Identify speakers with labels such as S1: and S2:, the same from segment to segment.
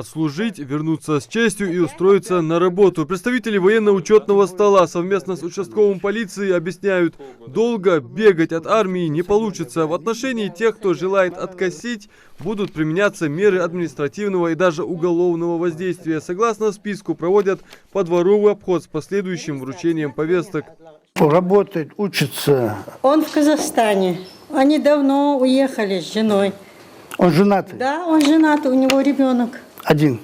S1: отслужить, вернуться с честью и устроиться на работу. Представители военно-учетного стола совместно с участковым полицией объясняют, долго бегать от армии не получится. В отношении тех, кто желает откосить, будут применяться меры административного и даже уголовного воздействия. Согласно списку, проводят подворовый обход с последующим вручением повесток.
S2: Работает, учится.
S3: Он в Казахстане. Они давно уехали с женой.
S2: Он женатый?
S3: Да, он женат, у него ребенок.
S2: Один.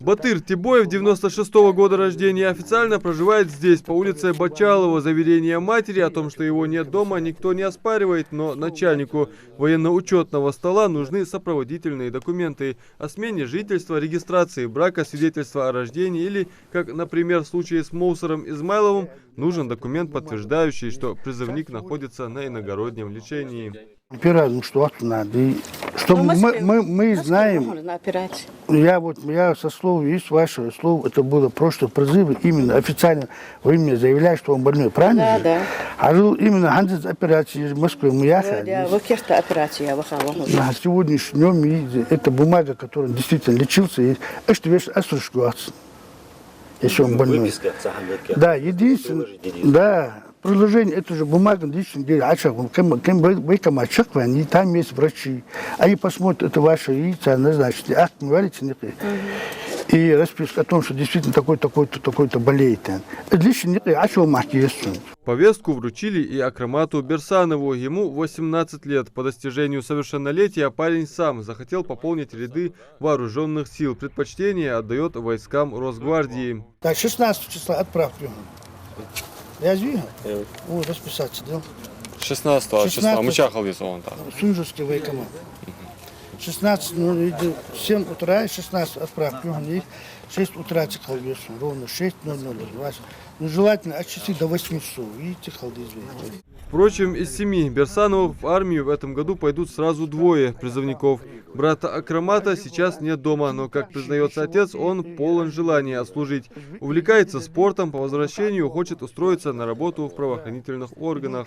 S1: Батыр Тибоев, 96-го года рождения, официально проживает здесь, по улице Бачалова. Заверение матери о том, что его нет дома, никто не оспаривает, но начальнику военно-учетного стола нужны сопроводительные документы о смене жительства, регистрации брака, свидетельства о рождении или, как, например, в случае с Моусаром Измайловым, нужен документ, подтверждающий, что призывник находится на иногороднем лечении.
S2: Операцию что надо. И чтобы мы знаем, я со слов, есть ваше слово, это было просто призывы, именно официально вы мне заявляете, что он больной, правильно? Да. А именно Ханзец операции в Москве мы ехали. На сегодняшний день это бумага, которая действительно лечился, есть, это вещь осуществляется, если он больной. Да, единственное, да. Предложение, это же бумага, там есть врачи. Они посмотрят, это ваше яйцо, назначите акт, и расписку о том, что действительно такой-то болеет.
S1: Повестку вручили и Акрамату Берсанову. Ему 18 лет. По достижению совершеннолетия парень сам захотел пополнить ряды вооруженных сил. Предпочтение отдает войскам Росгвардии.
S2: Так, 16 числа отправку. Я двигал? О, расписаться, да?
S4: 16 числа. Мы чахали он там.
S2: Сунжурский военкомат. 16, 7 утра, 16 отправку. 6 утра цикалбес, ровно 6:00. Ну, желательно от 6 до 8 часов. Видите, халдез.
S1: Впрочем, из 7 Берсановых в армию в этом году пойдут сразу 2 призывников. Брата Акрамата сейчас нет дома, но, как признается отец, он полон желания отслужить. Увлекается спортом, по возвращению хочет устроиться на работу в правоохранительных органах.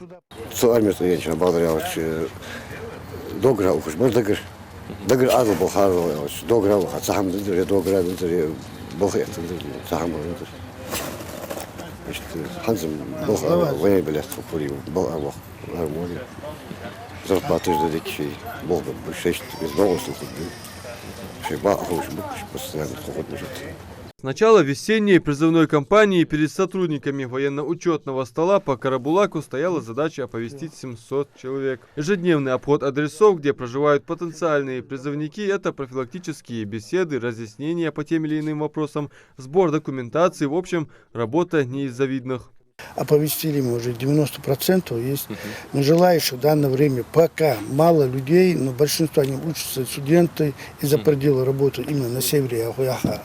S5: Зарплаты же такие, Бог бы 6 из новостей.
S1: С начала весенней призывной кампании перед сотрудниками военно-учетного стола по Карабулаку стояла задача оповестить 700 человек. Ежедневный обход адресов, где проживают потенциальные призывники, это профилактические беседы, разъяснения по тем или иным вопросам, сбор документации, в общем, работа не из завидных.
S2: Оповестили мы уже 90%. Есть желающих в данное время пока мало людей, но большинство они учатся, студенты из-за предела работают именно на севере Ахуяха.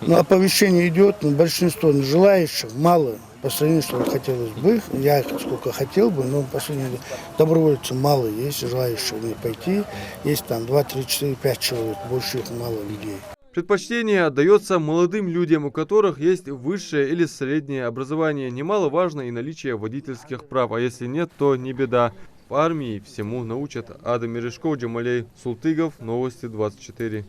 S2: Но оповещение идет, но большинство желающих мало по сравнению, что хотелось бы. Я сколько хотел бы, но по сравнению добровольцев мало есть, желающих пойти. Есть там 2, 3, 4, 5 человек, больше их мало людей.
S1: Предпочтение отдается молодым людям, у которых есть высшее или среднее образование. Немаловажно и наличие водительских прав, а если нет, то не беда. В армии всему научат. Адам Мережков, Джамалей Султыгов, Новости 24.